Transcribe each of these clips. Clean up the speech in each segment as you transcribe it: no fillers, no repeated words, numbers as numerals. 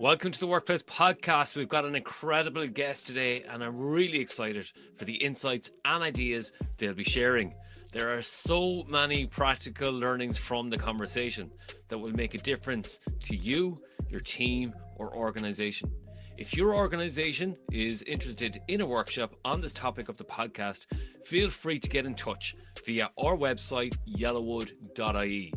Welcome to the Workplace Podcast. We've got an incredible guest today, and I'm really excited for the insights and ideas they'll be sharing. There are so many practical learnings from the conversation that will make a difference to you, your team, or organization. If your organization is interested in a workshop on this topic of the podcast, feel free to get in touch via our website, yellowwood.ie.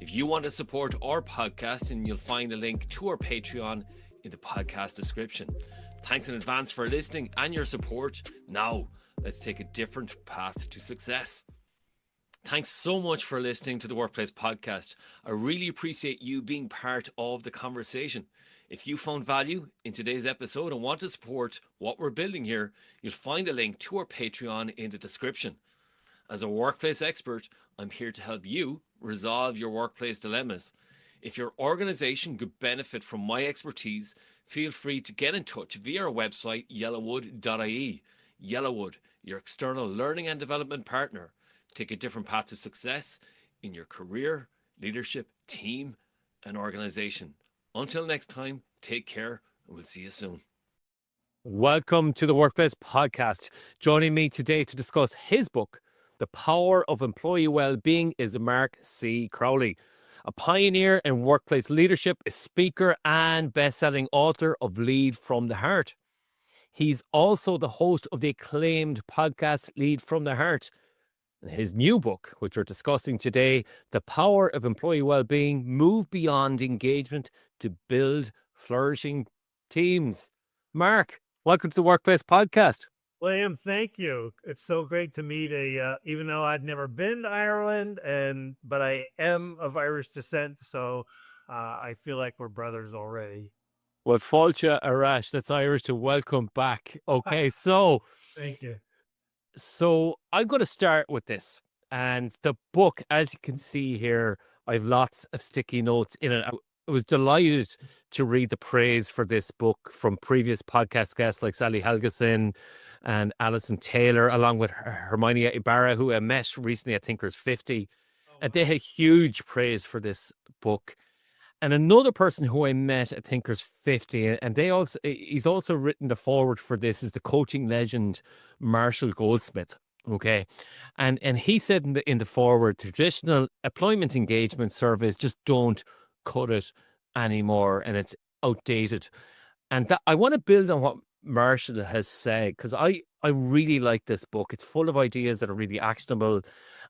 If you want to support our podcast, and you'll find a link to our Patreon in the podcast description. Thanks in advance for listening and your support. Now, let's take a different path to success. Thanks so much for listening to the Workplace Podcast. I really appreciate you being part of the conversation. If you found value in today's episode and want to support what we're building here, you'll find a link to our Patreon in the description. As a workplace expert, I'm here to help you resolve your workplace dilemmas. If your organization could benefit from my expertise, feel free to get in touch via our website, yellowwood.ie. Yellowwood, your external learning and development partner. Take a different path to success in your career, leadership, team, and organization. Until next time, take care, and we'll see you soon. Welcome to the Workplace Podcast. Joining me today to discuss his book, The Power of Employee Wellbeing, is Mark C. Crowley, a pioneer in workplace leadership, a speaker and best-selling author of Lead from the Heart. He's also the host of the acclaimed podcast Lead from the Heart. His new book, which we're discussing today, The Power of Employee Wellbeing, Move Beyond Engagement to Build Flourishing Teams. Mark, welcome to the Workplace Podcast. William, thank you. It's so great to meet even though I'd never been to Ireland, but I am of Irish descent, so I feel like we're brothers already. Well, Fáilte Arash, that's Irish to welcome back. Okay, so thank you. So I'm going to start with this. And the book, as you can see here, I have lots of sticky notes in it. I was delighted to read the praise for this book from previous podcast guests like Sally Helgeson and Alison Taylor, along with Hermione Ibarra, who I met recently at Thinkers 50. And they had huge praise for this book. And another person who I met at Thinkers 50, and he's also written the foreword for this, is the coaching legend Marshall Goldsmith. Okay, and he said in the foreword, traditional employment engagement surveys just don't cut it anymore, and it's outdated. And that I want to build on what Marshall has said, because I really like this book. It's full of ideas that are really actionable,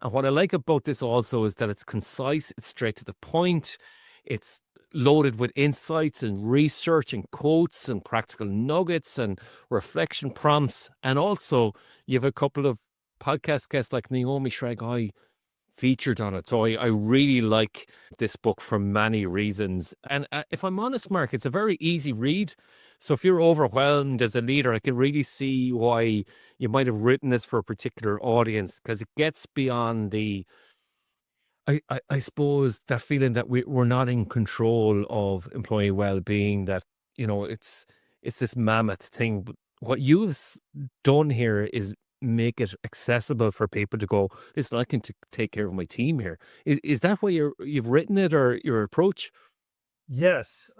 and what I like about this also is that it's concise, it's straight to the point. It's loaded with insights and research and quotes and practical nuggets and reflection prompts. And also, you have a couple of podcast guests like Naomi Shragai featured on it. So I really like this book for many reasons. And if I'm honest, Mark, it's a very easy read. So if you're overwhelmed as a leader, I can really see why you might have written this for a particular audience, because it gets beyond the I suppose that feeling that we're not in control of employee well-being, that, it's this mammoth thing. But what you've done here is make it accessible for people to go, listen, I can take care of my team here. Is that why you've written it, or your approach? Yes.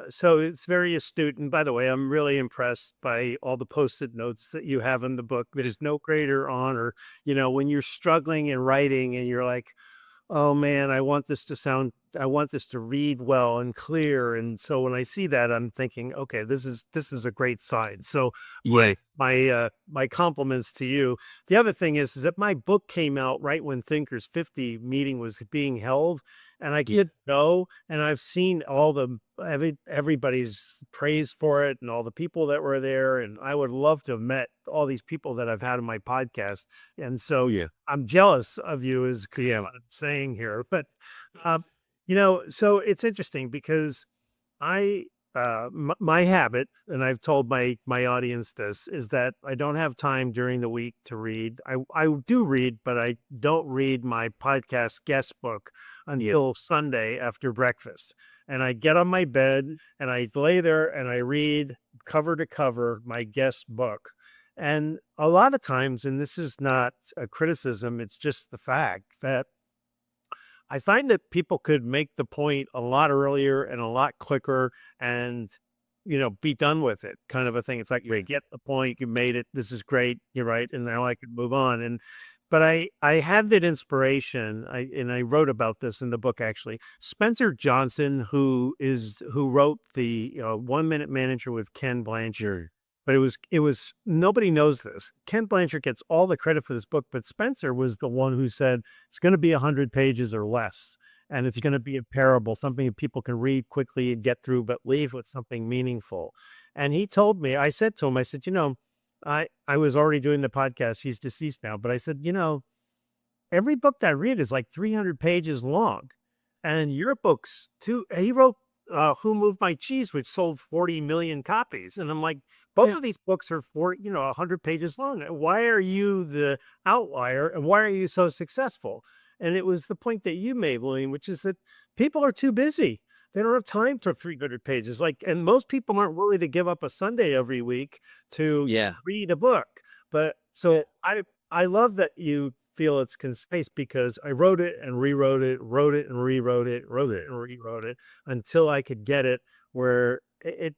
So it's very astute. And by the way, I'm really impressed by all the post-it notes that you have in the book. There's no greater honor, when you're struggling in writing and you're like, oh man, I want this to read well and clear. And so when I see that, I'm thinking, okay, this is a great sign. So Yeah. my compliments to you. The other thing is that my book came out right when Thinkers 50 meeting was being held. And I get go, and I've seen everybody's praise for it and all the people that were there. And I would love to have met all these people that I've had on my podcast. And so I'm jealous of you, as I'm saying here. But, so it's interesting because my habit, and I've told my audience this, is that I don't have time during the week to read. I do read, but I don't read my podcast guest book until Sunday after breakfast. And I get on my bed and I lay there and I read cover to cover my guest book. And a lot of times, and this is not a criticism, it's just the fact that I find that people could make the point a lot earlier and a lot quicker, and be done with it kind of a thing. It's like, you get the point, you made it, this is great, you're right, and now I can move on. But I had that inspiration. I wrote about this in the book actually. Spencer Johnson, who wrote the 1 Minute Manager with Ken Blanchard. But it was nobody knows this. Ken Blanchard gets all the credit for this book, but Spencer was the one who said it's going to be 100 pages or less, and it's going to be a parable, something that people can read quickly and get through, but leave with something meaningful. And he told me, I said to him, I said, I was already doing the podcast. He's deceased now, but I said, every book that I read is like 300 pages long. And your books too. He wrote Who Moved My Cheese, which sold 40 million copies. And I'm like, both of these books are 100 pages long. Why are you the outlier and why are you so successful? And it was the point that you made, William, which is that people are too busy. They don't have time for 300 pages. And most people aren't willing to give up a Sunday every week to read a book. But so I love that you feel it's concise because I wrote it and rewrote it, wrote it and rewrote it, wrote it and rewrote it until I could get it where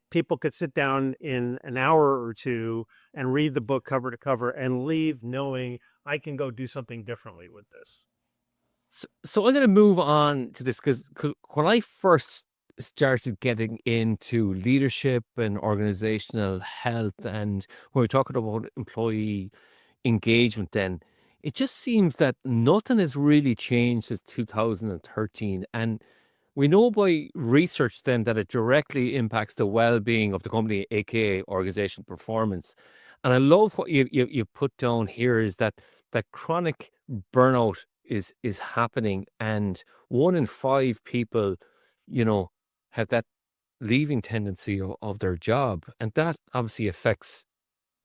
people could sit down in an hour or two and read the book cover to cover and leave knowing I can go do something differently with this. So I'm going to move on to this because when I first started getting into leadership and organizational health, and when we're talking about employee engagement, then it just seems that nothing has really changed since 2013. And we know by research then that it directly impacts the well-being of the company, aka organizational performance. And I love what you put down here is that chronic burnout is happening, and 1 in 5 people, have that leaving tendency of their job, and that obviously affects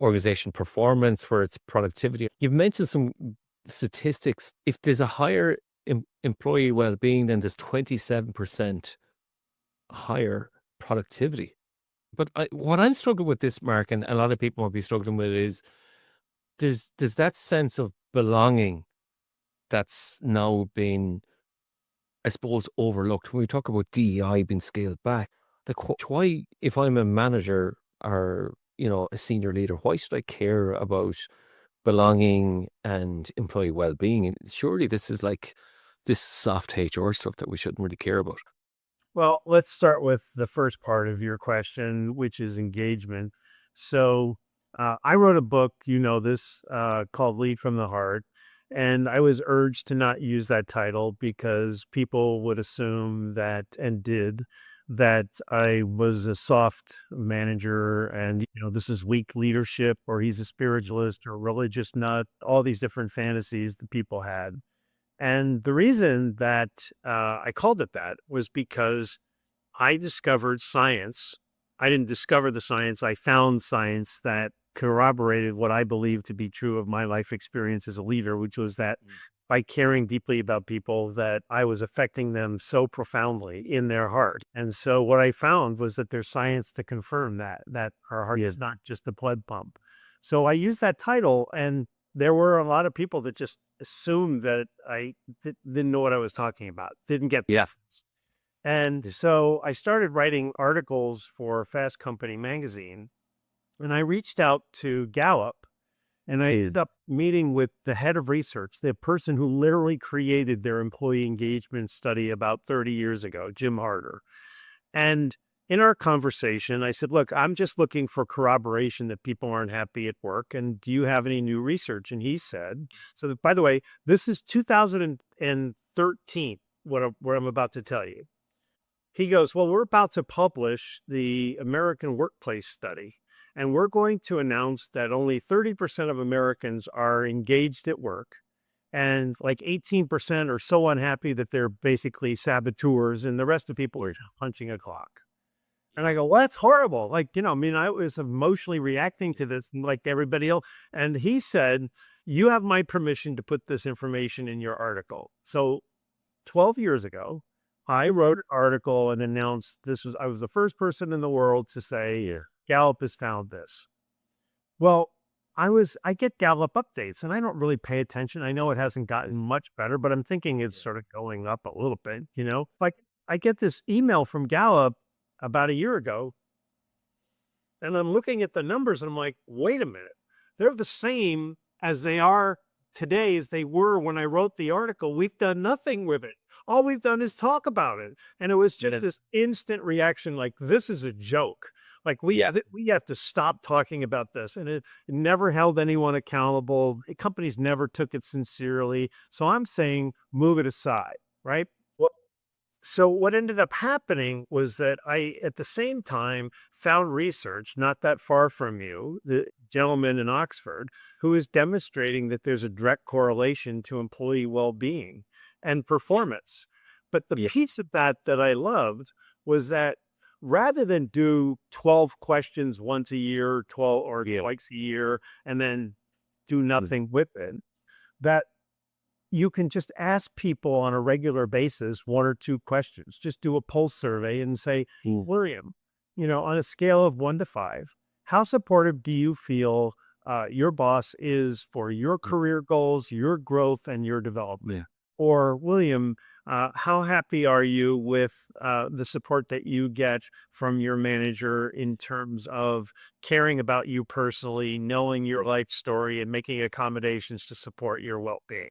organization performance for its productivity. You've mentioned some statistics. If there's a higher employee well-being, then there's 27% higher productivity. But what I'm struggling with this, Mark, and a lot of people might be struggling with is there's that sense of belonging that's now been, I suppose, overlooked. When we talk about DEI being scaled back, why, if I'm a manager or, a senior leader, why should I care about belonging and employee well-being? And surely this is like this soft HR stuff that we shouldn't really care about. Well, let's start with the first part of your question, which is engagement. So I wrote a book, this, called Lead from the Heart. And I was urged to not use that title because people would assume that, and did, that I was a soft manager and, this is weak leadership, or he's a spiritualist or religious nut, all these different fantasies that people had. And the reason that I called it that was because I discovered science. I didn't discover the science. I found science that corroborated what I believed to be true of my life experience as a leader, which was that by caring deeply about people, that I was affecting them so profoundly in their heart. And so what I found was that there's science to confirm that our heart is not just a blood pump. So I used that title, and there were a lot of people that just assumed that I didn't know what I was talking about, didn't get the essence. And so I started writing articles for Fast Company magazine, and I reached out to Gallup, and I ended up meeting with the head of research, the person who literally created their employee engagement study about 30 years ago, Jim Harder. And in our conversation, I said, look, I'm just looking for corroboration that people aren't happy at work. And do you have any new research? And he said, so that, by the way, this is 2013, what I'm about to tell you. He goes, well, we're about to publish the American Workplace Study, and we're going to announce that only 30% of Americans are engaged at work, and like 18% are so unhappy that they're basically saboteurs, and the rest of people are punching a clock. And I go, well, that's horrible. I was emotionally reacting to this like everybody else. And he said, you have my permission to put this information in your article. So 12 years ago, I wrote an article and announced I was the first person in the world to say, Gallup has found this. Well, I get Gallup updates and I don't really pay attention. I know it hasn't gotten much better, but I'm thinking it's sort of going up a little bit, Like I get this email from Gallup about a year ago And I'm looking at the numbers and I'm like, wait a minute. They're the same as they are today as they were when I wrote the article. We've done nothing with it. All we've done is talk about it. And it was just Yeah. this instant reaction like, this is a joke. Like Yeah. we have to stop talking about this. And it never held anyone accountable. Companies never took it sincerely. So I'm saying move it aside, right? So what ended up happening was that I, at the same time, found research not that far from you, the gentleman in Oxford, who is demonstrating that there's a direct correlation to employee well-being and performance. But the Yeah. piece of that that I loved was that rather than do 12 questions once a year, 12 or Yeah. twice a year, and then do nothing with it, that you can just ask people on a regular basis one or two questions. Just do a pulse survey and say, Mm. William, on a scale of 1 to 5, how supportive do you feel your boss is for your Mm. career goals, your growth, and your development? Yeah. Or, William, how happy are you with the support that you get from your manager in terms of caring about you personally, knowing your life story, and making accommodations to support your well being?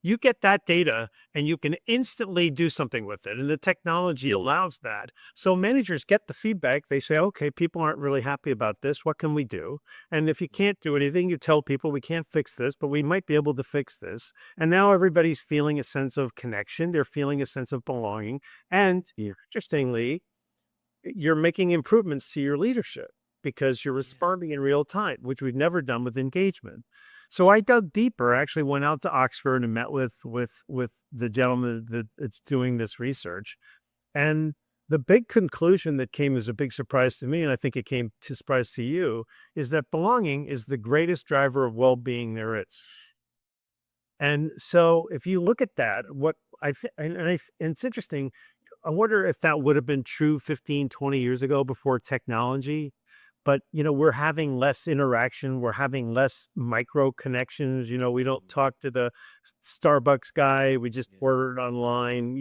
You get that data and you can instantly do something with it. And the technology allows that. So managers get the feedback. They say, okay, people aren't really happy about this. What can we do? And if you can't do anything, you tell people we can't fix this, but we might be able to fix this. And now everybody's feeling a sense of connection. They're feeling a sense of belonging. And Yeah. interestingly, you're making improvements to your leadership because you're Yeah. responding in real time, which we've never done with engagement. So I dug deeper, actually went out to Oxford and met with the gentleman that's doing this research. And the big conclusion that came as a big surprise to me, and I think it came to surprise to you, is that belonging is the greatest driver of well-being there is. And so if you look at that, what I think, and it's interesting, I wonder if that would have been true 15, 20 years ago before technology. But, we're having less interaction. We're having less micro connections. We don't talk to the Starbucks guy. We just Yeah. order it online.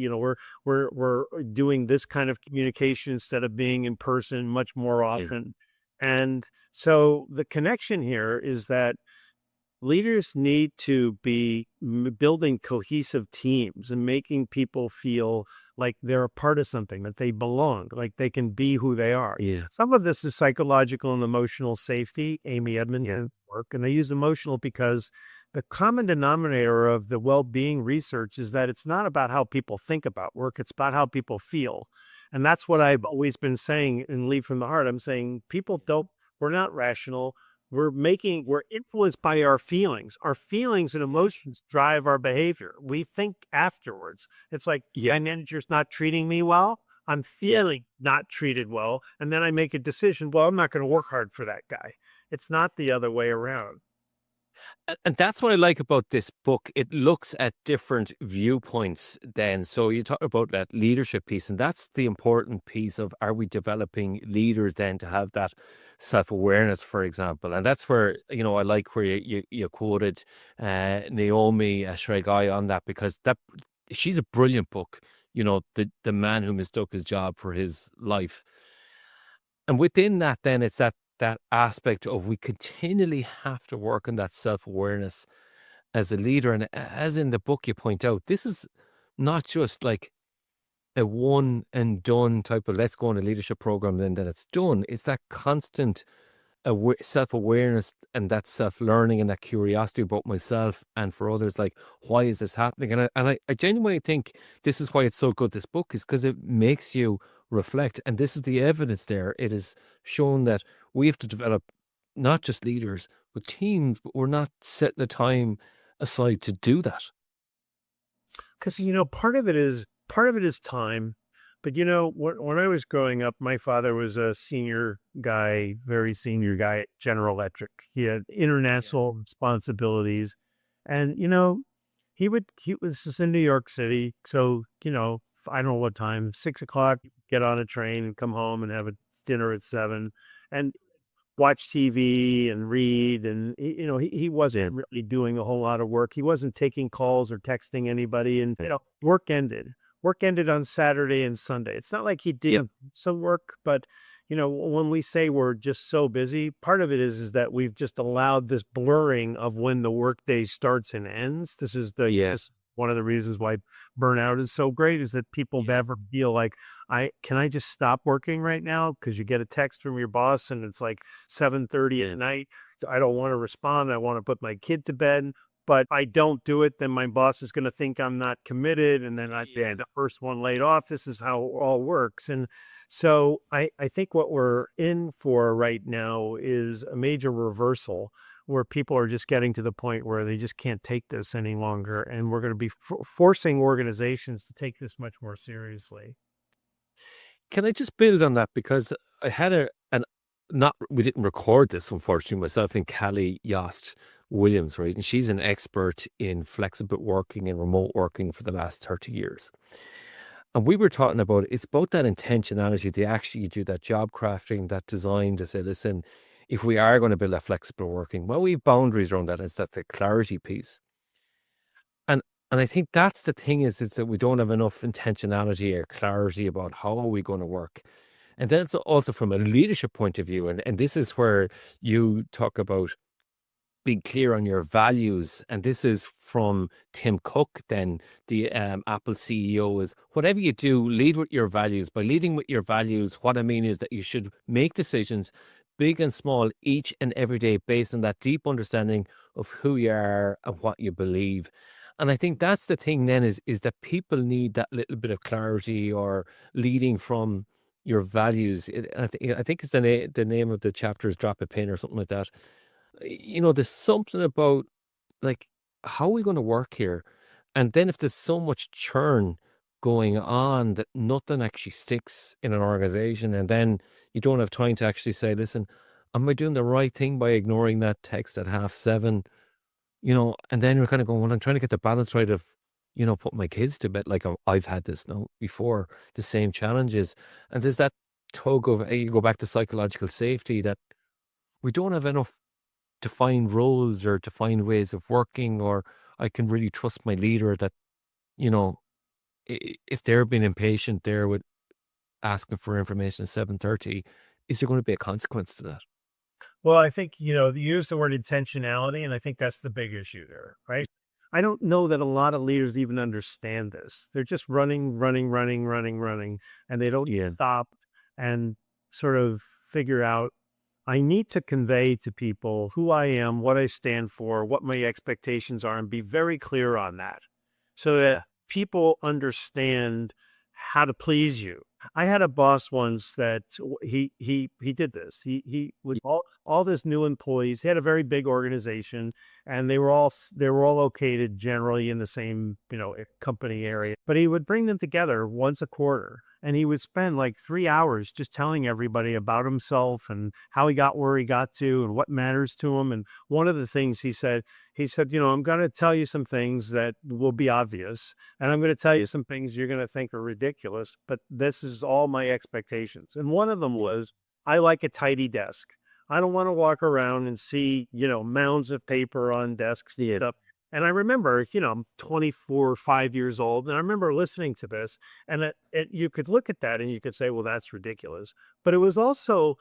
We're doing this kind of communication instead of being in person much more Yeah. often. And so the connection here is that leaders need to be building cohesive teams and making people feel like they're a part of something, that they belong, like they can be who they are. Yeah. Some of this is psychological and emotional safety, Amy Edmondson's work. And I use emotional because the common denominator of the well-being research is that it's not about how people think about work, it's about how people feel. And that's what I've always been saying in Lead from the Heart. I'm saying people don't, we're not rational. We're influenced by our feelings. Our feelings and emotions drive our behavior. We think afterwards. It's like, Yeah. my manager's not treating me well. I'm feeling not treated well. And then I make a decision. Well, I'm not going to work hard for that guy. It's not the other way around. And that's what I like about this book. It looks at different viewpoints then. So you talk about that leadership piece, and that's the important piece of, are we developing leaders then to have that self-awareness, for example? And that's where, I like where you quoted Naomi Shregai on that, because she's a brilliant book. The man who mistook his job for his life. And within that, then it's that aspect of, we continually have to work on that self-awareness as a leader. And as in the book you point out, this is not just like a one and done type of, let's go on a leadership program, then it's done. It's that constant self-awareness and that self-learning and that curiosity about myself and for others, like, why is this happening? And I genuinely think this is why it's so good, this book, is because it makes you reflect. And this is the evidence there. It is shown that we have to develop not just leaders but teams, but we're not setting the time aside to do that. Because, part of it is time. But, when I was growing up, my father was a senior guy, very senior guy at General Electric. He had Yeah. international responsibilities. And, he was just in New York City. So, I don't know what time, 6 o'clock, get on a train and come home and have a dinner at 7 and watch TV and read. And, he wasn't Yeah. really doing a whole lot of work. He wasn't taking calls or texting anybody. And, work ended. Work ended on Saturday and Sunday. It's not like he Yep. didn't do some work, but when we say we're just so busy, part of it is that we've just allowed this blurring of when the workday starts and ends. Yeah. This one of the reasons why burnout is so great is that people Yeah. never feel like I just stop working right now, because you get a text from your boss and it's like 7:30 Yeah. at night. I don't want to respond. I want to put my kid to bed. But if I don't do it, then my boss is going to think I'm not committed. And then Yeah. the first one laid off. This is how it all works. And so I think what we're in for right now is a major reversal, where people are just getting to the point where they just can't take this any longer. And we're going to be forcing organizations to take this much more seriously. Can I just build on that? Because I had an not we didn't record this, unfortunately, myself and Callie Yost Williams, right? And she's an expert in flexible working and remote working for the last 30 years. And we were talking about it's about that intentionality to actually do that job crafting, that design to say, listen, if we are going to build that flexible working, well, we have boundaries around that. It's that the clarity piece. And and I think that's the thing is that we don't have enough intentionality or clarity about how are we going to work. And then it's also from a leadership point of view. And this is where you talk about being clear on your values. And this is from Tim Cook, then the Apple CEO is whatever you do, lead with your values. By leading with your values, what I mean is that you should make decisions, big and small, each and every day based on that deep understanding of who you are and what you believe. And I think that's the thing then is that people need that little bit of clarity or leading from your values. I think it's the name of the chapter is Drop a Pin or something like that. There's something about like, how are we going to work here? And then if there's so much churn going on that nothing actually sticks in an organization, and then you don't have time to actually say, listen, am I doing the right thing by ignoring that text at 7:30? And then you're kind of going, well, I'm trying to get the balance right of, put my kids to bed. Like I've had this now before, the same challenges. And there's that tug of, you go back to psychological safety that we don't have enough defined roles or defined ways of working, or I can really trust my leader that, you know, if they're being impatient there with asking for information at 7:30, is there going to be a consequence to that? Well, I think, you use the word intentionality, and I think that's the big issue there, right? I don't know that a lot of leaders even understand this. They're just running, running, running, running, running, and they don't Yeah. stop and sort of figure out, I need to convey to people who I am, what I stand for, what my expectations are, and be very clear on that, so that Yeah. people understand how to please you. I had a boss once that he did this. He with all this new employees. He had a very big organization, and they were all located generally in the same company area. But he would bring them together once a quarter, and he would spend like 3 hours just telling everybody about himself and how he got where he got to and what matters to him. And one of the things he said, I'm going to tell you some things that will be obvious, and I'm going to tell you some things you're going to think are ridiculous, but this is all my expectations. And one of them was, I like a tidy desk. I don't want to walk around and see, mounds of paper on desks. Yeah. And I remember, I'm 24, 5 years old, and I remember listening to this, and you could look at that and you could say, well, that's ridiculous. But it was also,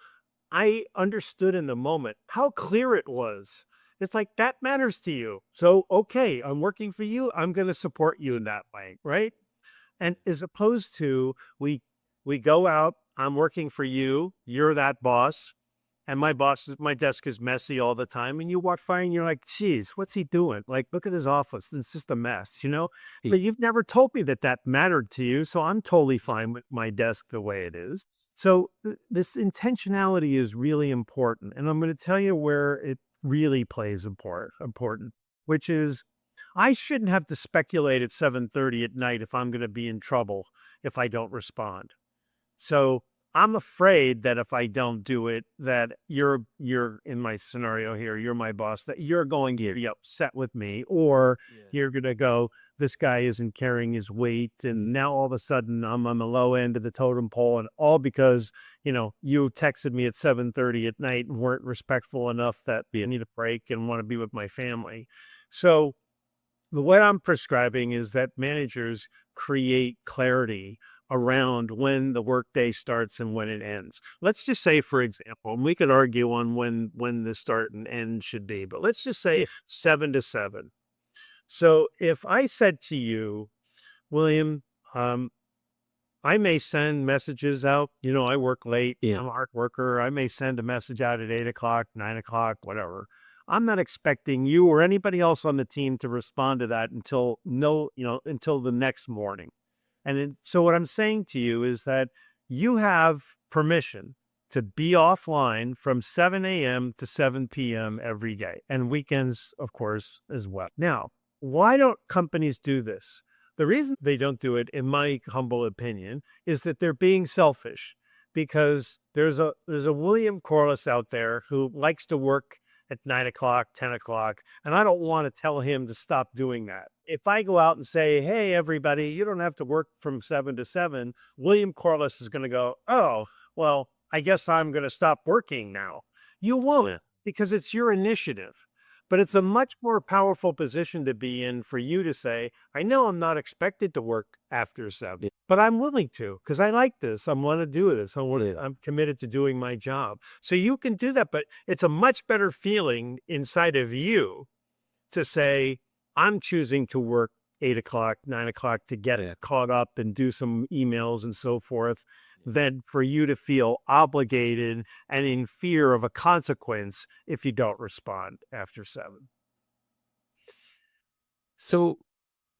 I understood in the moment how clear it was. It's like, that matters to you. So, okay, I'm working for you. I'm going to support you in that way. Right. And as opposed to, we go out, I'm working for you, you're that boss, and my desk is messy all the time. And you walk by and you're like, geez, what's he doing? Like, look at his office. It's just a mess. Y- But you've never told me that that mattered to you. So I'm totally fine with my desk the way it is. So this intentionality is really important. And I'm going to tell you where it really plays important, which is, I shouldn't have to speculate at 7:30 at night if I'm going to be in trouble if I don't respond. So I'm afraid that if I don't do it, that you're in my scenario here, you're my boss, that you're going to be upset with me, or Yeah. you're gonna go, this guy isn't carrying his weight, and now all of a sudden I'm on the low end of the totem pole, and all because you texted me at 7:30 at night and weren't respectful enough that I need a break and want to be with my family. So the what I'm prescribing is that managers create clarity around when the workday starts and when it ends. Let's just say, for example, and we could argue on when the start and end should be, but let's just say 7 to 7. So if I said to you, William, um, I may send messages out. I work late. Yeah. I'm a hard worker. I may send a message out at 8 o'clock, 9 o'clock, whatever. I'm not expecting you or anybody else on the team to respond to that until until the next morning. So what I'm saying to you is that you have permission to be offline from 7 a.m. to 7 p.m. every day, and weekends, of course, as well. Now, why don't companies do this? The reason they don't do it, in my humble opinion, is that they're being selfish, because there's a William Corless out there who likes to work at 9 o'clock, 10 o'clock, and I don't want to tell him to stop doing that. If I go out and say, hey, everybody, you don't have to work from 7 to 7, William Corless is going to go, oh, well, I guess I'm going to stop working now. You won't, Yeah. because it's your initiative. But it's a much more powerful position to be in for you to say, I know I'm not expected to work after 7, Yeah. but I'm willing to, because I like this. I want to do this. Yeah. I'm committed to doing my job. So you can do that, but it's a much better feeling inside of you to say, I'm choosing to work 8 o'clock, 9 o'clock to get Yeah. caught up and do some emails and so forth, than for you to feel obligated and in fear of a consequence if you don't respond after 7. So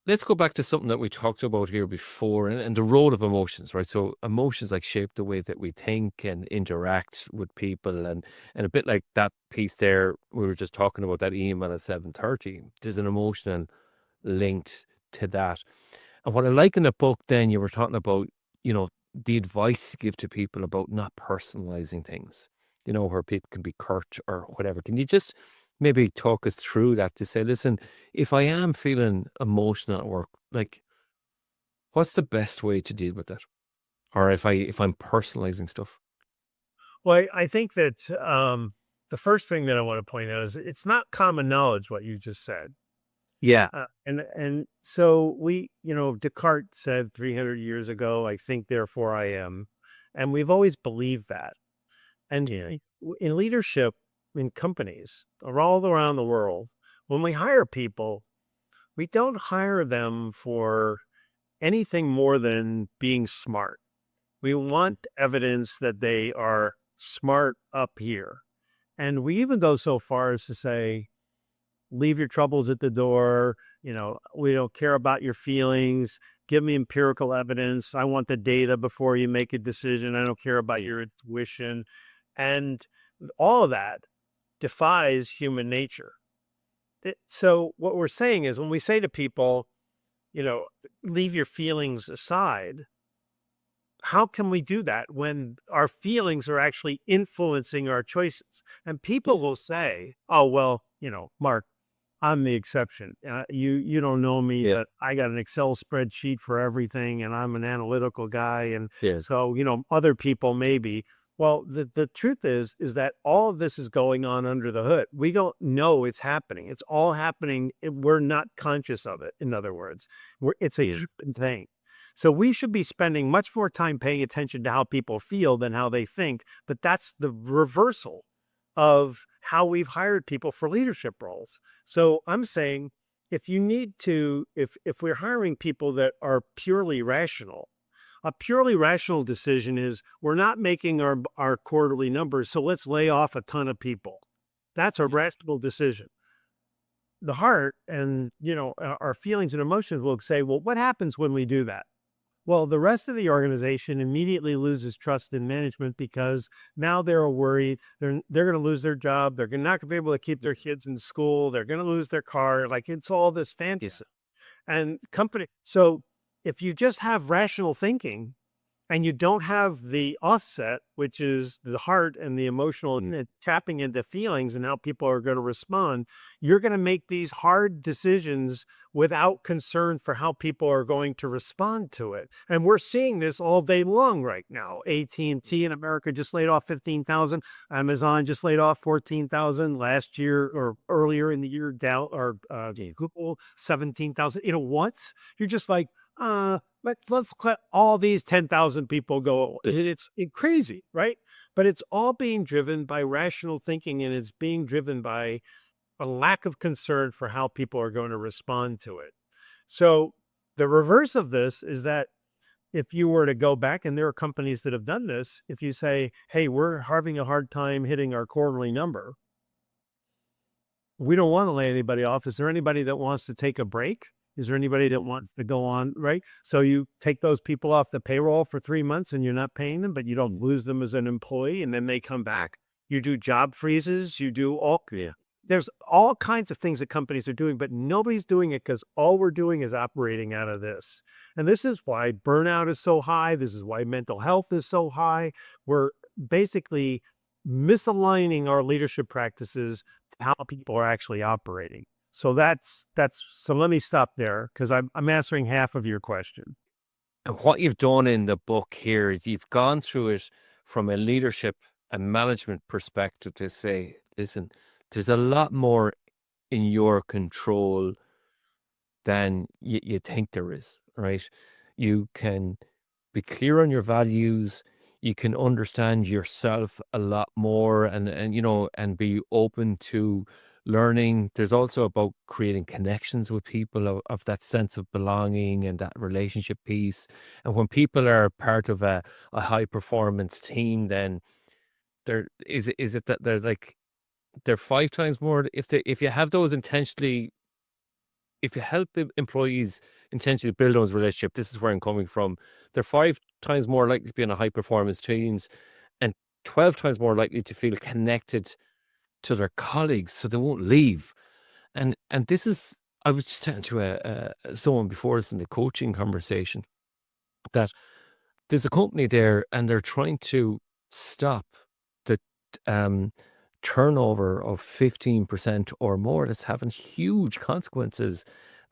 let's go back to something that we talked about here before, and the role of emotions, right? So emotions like shape the way that we think and interact with people, and a bit like that piece there we were just talking about, that email at 7:30. There's an emotion linked to that. And what I like in the book, then you were talking about, the advice you give to people about not personalizing things, where people can be curt or whatever. Can you just maybe talk us through that to say, listen, if I am feeling emotional at work, like, what's the best way to deal with that? Or if I'm personalizing stuff? Well, I think that the first thing that I want to point out is it's not common knowledge what you just said. Yeah. And so Descartes said 300 years ago, I think, therefore I am. And we've always believed that. And Yeah. in leadership, in companies all around the world, when we hire people, we don't hire them for anything more than being smart. We want evidence that they are smart up here. And we even go so far as to say, leave your troubles at the door. We don't care about your feelings. Give me empirical evidence. I want the data before you make a decision. I don't care about your intuition. And all of that defies human nature. So what we're saying is, when we say to people, leave your feelings aside, how can we do that when our feelings are actually influencing our choices? And people will say, oh, well, Mark, I'm the exception. You don't know me, Yeah. but I got an Excel spreadsheet for everything, and I'm an analytical guy. And Yeah. so, other people maybe. Well, the truth is that all of this is going on under the hood. We don't know it's happening. It's all happening. We're not conscious of it. In other words, it's a Yeah. human thing. So we should be spending much more time paying attention to how people feel than how they think. But that's the reversal of how we've hired people for leadership roles. So I'm saying, if we're hiring people that are purely rational, a purely rational decision is, we're not making our quarterly numbers, so let's lay off a ton of people. That's a rational decision. The heart and our feelings and emotions will say, well, what happens when we do that? Well, the rest of the organization immediately loses trust in management, because now they're worried they're going to lose their job. They're not going to be able to keep their kids in school. They're going to lose their car. Like, it's all this fantasy. And so if you just have rational thinking, and you don't have the offset, which is the heart and the emotional tapping into feelings and how people are going to respond, you're going to make these hard decisions without concern for how people are going to respond to it. And we're seeing this all day long right now. AT&T in America just laid off 15,000. Amazon just laid off 14,000 last year, or earlier in the year. Google 17,000. Once you're just like, But let's let all these 10,000 people go. It's crazy, right? But it's all being driven by rational thinking, and it's being driven by a lack of concern for how people are going to respond to it. So the reverse of this is that if you were to go back, and there are companies that have done this, if you say, hey, we're having a hard time hitting our quarterly number, we don't want to lay anybody off. Is there anybody that wants to take a break? Is there anybody that wants to go on? Right. So you take those people off the payroll for 3 months and you're not paying them, but you don't lose them as an employee. And then they come back. You do job freezes. You do all, Yeah. there's all kinds of things that companies are doing, but nobody's doing it because all we're doing is operating out of this. And this is why burnout is so high. This is why mental health is so high. We're basically misaligning our leadership practices to how people are actually operating. So so let me stop there because I'm answering half of your question. And what you've done in the book here is you've gone through it from a leadership and management perspective to say, listen, there's a lot more in your control than you think there is, right? You can be clear on your values. You can understand yourself a lot more and be open to learning. There's also about creating connections with people of that sense of belonging and that relationship piece. And when people are part of a high performance team, then is it that they're 5 times more if you have those intentionally, if you help employees intentionally build those relationships, this is where I'm coming from. They're 5 times more likely to be in a high performance teams and 12 times more likely to feel connected to their colleagues, so they won't leave. And this is, I was just talking to someone before us in the coaching conversation that there's a company there and they're trying to stop the um, turnover of 15% or more that's having huge consequences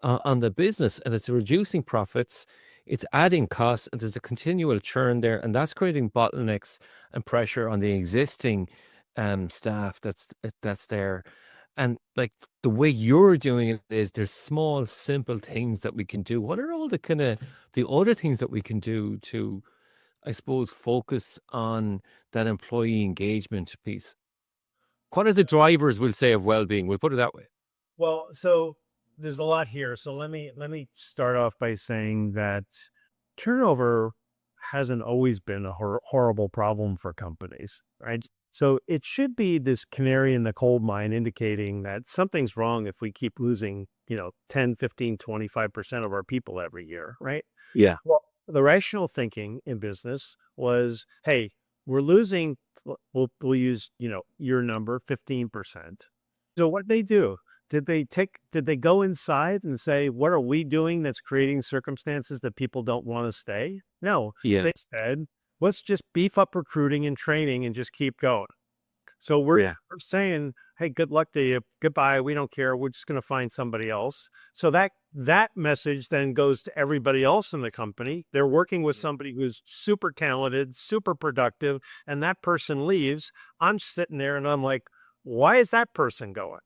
on the business, and it's reducing profits, it's adding costs, and there's a continual churn there, and that's creating bottlenecks and pressure on the existing staff that's there. And like the way you're doing it is there's small, simple things that we can do. What are all the other things that we can do to, I suppose, focus on that employee engagement piece? What are the drivers, we'll say, of well-being? We'll put it that way. Well, so there's a lot here. So let me start off by saying that turnover hasn't always been a horrible problem for companies, right? So it should be this canary in the coal mine indicating that something's wrong if we keep losing, 10, 15, 25% of our people every year, right? Yeah. Well, the rational thinking in business was, hey, we're losing, we'll use, your number, 15%. So what they do? Did they go inside and say, what are we doing that's creating circumstances that people don't want to stay? No, Yeah. they said, let's just beef up recruiting and training and just keep going. So we're saying, hey, good luck to you. Goodbye. We don't care. We're just going to find somebody else. So that message then goes to everybody else in the company. They're working with somebody who's super talented, super productive, and that person leaves. I'm sitting there and I'm like, why is that person going?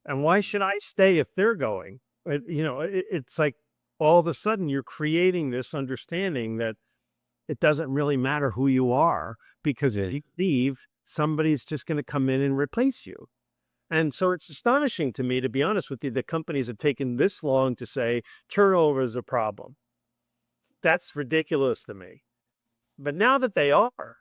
And why should I stay if they're going? It's like all of a sudden you're creating this understanding that it doesn't really matter who you are because if you leave, somebody's just going to come in and replace you. And so it's astonishing to me, to be honest with you, that companies have taken this long to say turnover is a problem. That's ridiculous to me. But now that they are,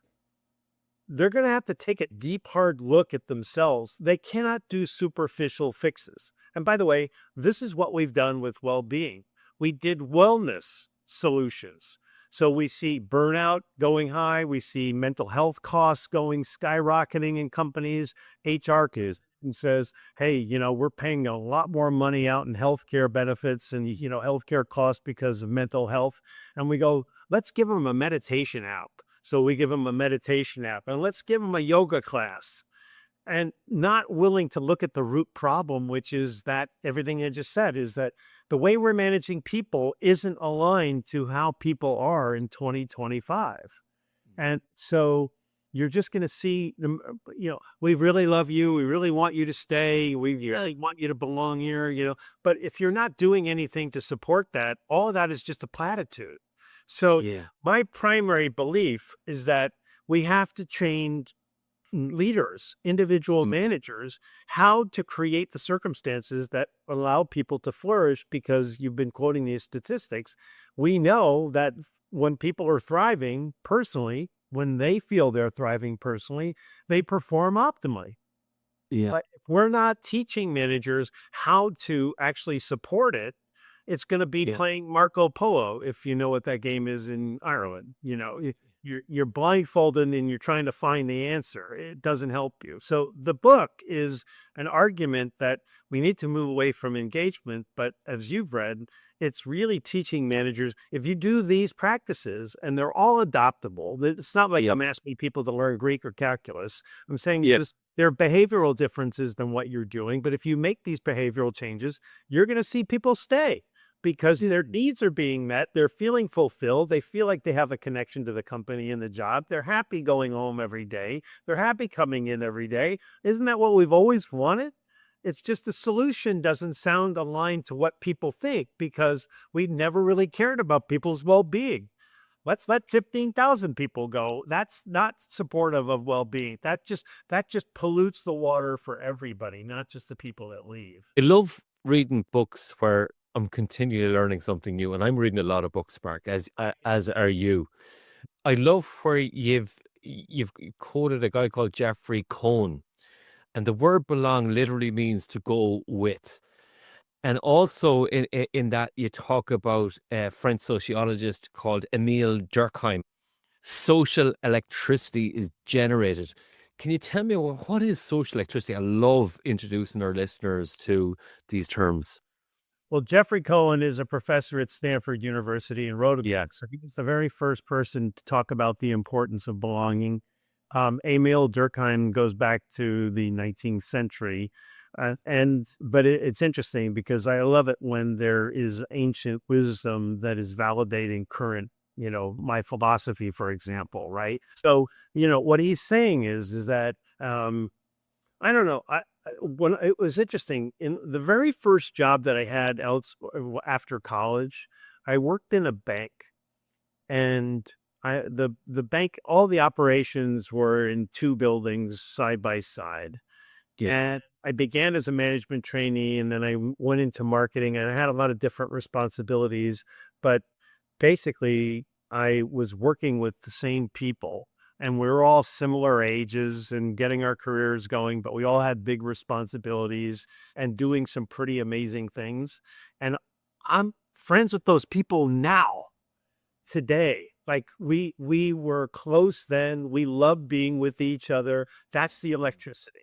they're going to have to take a deep, hard look at themselves. They cannot do superficial fixes. And by the way, this is what we've done with well-being. We did wellness solutions. So we see burnout going high. We see mental health costs going skyrocketing in companies. HR is and says, hey, we're paying a lot more money out in healthcare benefits and, healthcare costs because of mental health. And we go, let's give them a meditation app. So we give them a meditation app and let's give them a yoga class, and not willing to look at the root problem, which is that everything I just said is that the way we're managing people isn't aligned to how people are in 2025. And so you're just going to see them, we really love you. We really want you to stay. We really want you to belong here, but if you're not doing anything to support that, all of that is just a platitude. So Yeah. my primary belief is that we have to train leaders, individual Mm. managers, how to create the circumstances that allow people to flourish, because you've been quoting these statistics. We know that when people are thriving personally, when they feel they're thriving personally, they perform optimally. Yeah. But if we're not teaching managers how to actually support it, it's going to be Yeah. playing Marco Polo, if you know what that game is in Ireland. You're blindfolded and you're trying to find the answer. It doesn't help you. So the book is an argument that we need to move away from engagement, but as you've read, it's really teaching managers, if you do these practices and they're all adoptable. It's not like Yep. I'm asking people to learn Greek or calculus. I'm saying Yep. this, there are behavioral differences than what you're doing, but if you make these behavioral changes, you're going to see people stay because their needs are being met. They're feeling fulfilled. They feel like they have a connection to the company and the job. They're happy going home every day. They're happy coming in every day. Isn't that what we've always wanted? It's just the solution doesn't sound aligned to what people think, because we've never really cared about people's well-being. Let's let 15,000 people go. That's not supportive of well-being. That just pollutes the water for everybody, not just the people that leave. I love reading books where I'm continually learning something new, and I'm reading a lot of books, Mark, as are you. I love where you've quoted a guy called Jeffrey Cohn, and the word belong literally means to go with. And also in that you talk about a French sociologist called Emile Durkheim. Social electricity is generated. Can you tell me what is social electricity? I love introducing our listeners to these terms. Well, Jeffrey Cohen is a professor at Stanford University and wrote a Yeah. book. So he was the very first person to talk about the importance of belonging. Emil Durkheim goes back to the 19th century. But it's interesting because I love it when there is ancient wisdom that is validating current, my philosophy, for example, right? So, what he's saying is that, I don't know. When it was interesting in the very first job that I had else after college, I worked in a bank, and the bank, all the operations were in two buildings side by side. Yeah. And I began as a management trainee, and then I went into marketing, and I had a lot of different responsibilities. But basically, I was working with the same people, and we were all similar ages and getting our careers going, but we all had big responsibilities and doing some pretty amazing things. And I'm friends with those people now, today. Like we were close then. We love being with each other. That's the electricity.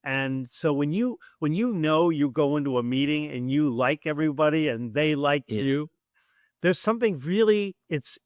And so when you go into a meeting and you like everybody and they like Yeah. you, there's something really, it's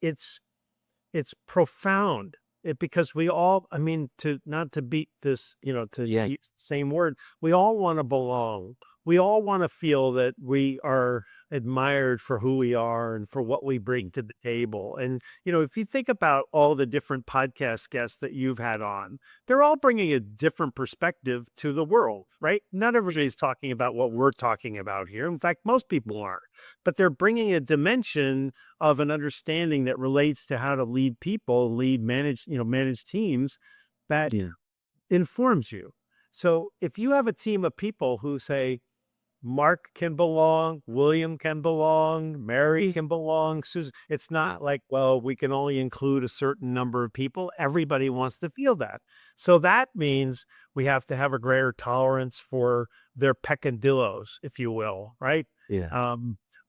profound. Because we all, I mean, to not to beat this, to Yeah. use the same word, we all want to belong. We all want to feel that we are admired for who we are and for what we bring to the table. And, if you think about all the different podcast guests that you've had on, they're all bringing a different perspective to the world, right? Not everybody's talking about what we're talking about here. In fact, most people aren't, but they're bringing a dimension of an understanding that relates to how to lead people, manage teams, that Yeah. informs you. So if you have a team of people who say, Mark can belong, William can belong, Mary can belong, Susan. It's not like, well, we can only include a certain number of people. Everybody wants to feel that. So that means we have to have a greater tolerance for their peccadillos, if you will, right? Yeah.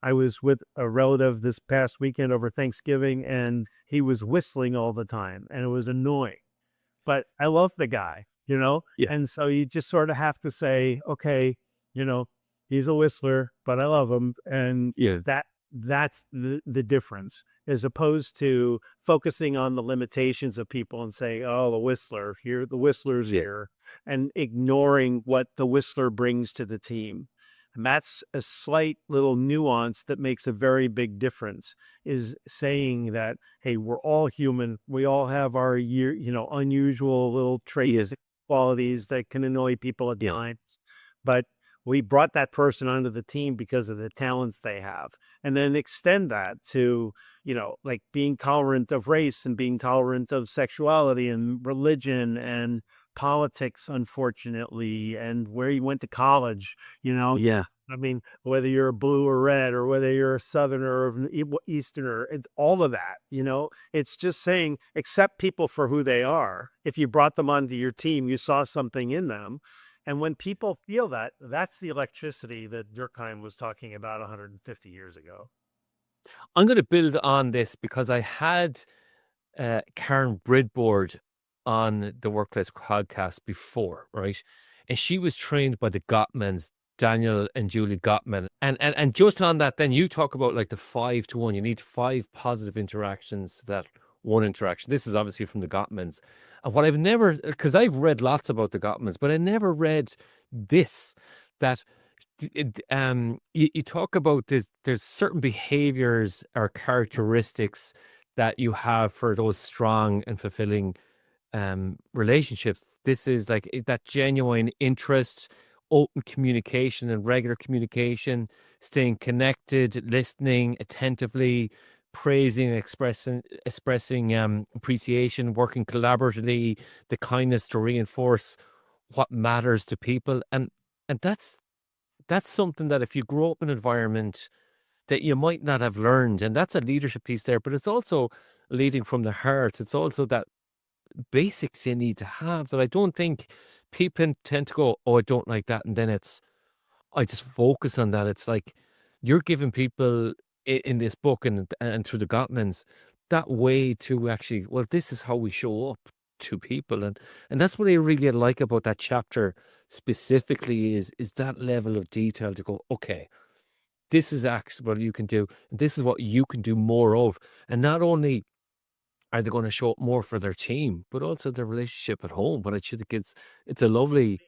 I was with a relative this past weekend over Thanksgiving, and he was whistling all the time, and it was annoying. But I love the guy. Yeah. And so you just sort of have to say, okay, you know, he's a whistler, but I love him. And Yeah. that's the difference, as opposed to focusing on the limitations of people and saying, oh, the whistler's Yeah. here, and ignoring what the whistler brings to the team. And that's a slight little nuance that makes a very big difference, is saying that, hey, we're all human. We all have our unusual little traits, qualities that can annoy people at times. But we brought that person onto the team because of the talents they have. And then extend that to, like being tolerant of race and being tolerant of sexuality and religion and politics, unfortunately, and where you went to college, Yeah. I mean, whether you're blue or red, or whether you're a southerner or an easterner, it's all of that, it's just saying, accept people for who they are. If you brought them onto your team, you saw something in them. And when people feel that, that's the electricity that Durkheim was talking about 150 years ago. I'm going to build on this because I had Karen Bridboard on the Workplace podcast before, right? And she was trained by the Gottmans, Daniel and Julie Gottman. And just on that, then you talk about like the 5-to-1. You need 5 positive interactions to that one interaction. This is obviously from the Gottmans. And what I've never, because I've read lots about the Gottmans, but I never read this, that you talk about there's certain behaviors or characteristics that you have for those strong and fulfilling relationships. This is like that genuine interest, open communication and regular communication, staying connected, listening attentively, praising, expressing appreciation, working collaboratively, the kindness to reinforce what matters to people. And that's something that if you grow up in an environment that you might not have learned, and that's a leadership piece there, but it's also leading from the heart. It's also that basics you need to have that I don't think people tend to go, oh, I don't like that. And then I just focus on that. It's like you're giving people in this book and through the Gottmans that way to actually, well, this is how we show up to people. And that's what I really like about that chapter specifically is that level of detail to go, okay, this is actually you can do. This is what you can do more of. And not only are they going to show up more for their team, but also their relationship at home. But I should think it's a lovely,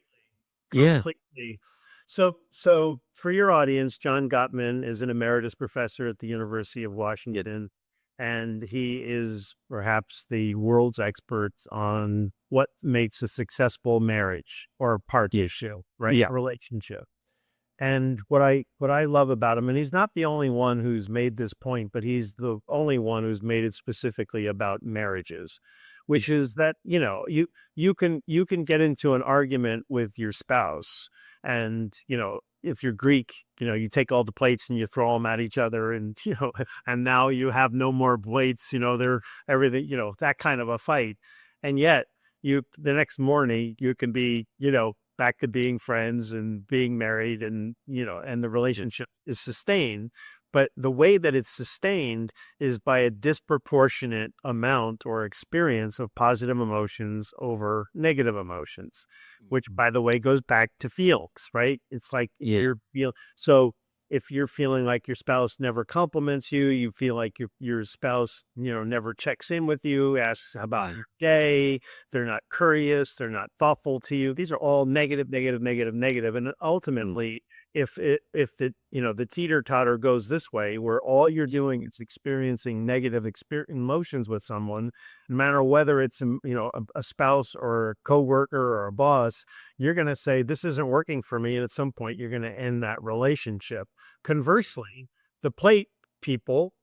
yeah, Completely. So for your audience, John Gottman is an emeritus professor at the University of Washington, and he is perhaps the world's expert on what makes a successful marriage or partnership, right? yeah, Relationship. And what I love about him, and he's not the only one who's made this point, but he's the only one who's made it specifically about marriages, which is that, you can get into an argument with your spouse, and, if you're Greek, you take all the plates and you throw them at each other, and, and now you have no more plates, they're everything, that kind of a fight. And yet the next morning you can be, back to being friends and being married, and, and the relationship is sustained. But the way that it's sustained is by a disproportionate amount or experience of positive emotions over negative emotions, which, by the way, goes back to feelings, right? It's like yeah, so if you're feeling like your spouse never compliments you, you feel like your spouse, never checks in with you, asks about your day, they're not curious, they're not thoughtful to you. These are all negative, negative, negative, negative. And ultimately, if the teeter-totter goes this way, where all you're doing is experiencing negative emotions with someone, no matter whether it's a spouse or a coworker or a boss, you're going to say, this isn't working for me, and at some point you're going to end that relationship. Conversely, the plate people,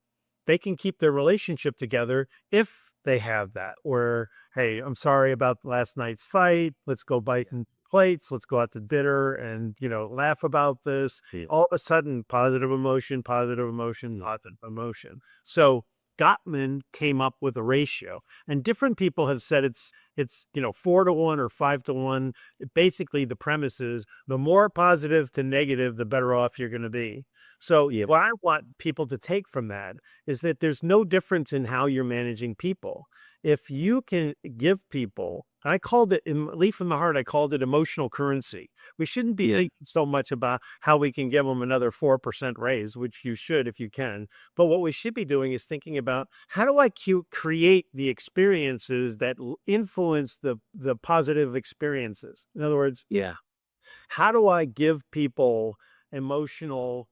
they can keep their relationship together if they have that, where, hey, I'm sorry about last night's fight, let's go bite and plates, let's go out to dinner and, laugh about this. yeah. All of a sudden, positive emotion, positive emotion, positive emotion. So Gottman came up with a ratio, and different people have said it's 4-to-1 or 5-to-1. Basically, the premise is the more positive to negative, the better off you're going to be. So what I want people to take from that is that there's no difference in how you're managing people. If you can give people, I called it in Leaf from the Heart, I called it emotional currency. We shouldn't be thinking so much about how we can give them another 4% raise, which you should if you can. But what we should be doing is thinking about, how do I create the experiences that influence the positive experiences? In other words, Yeah. how do I give people emotional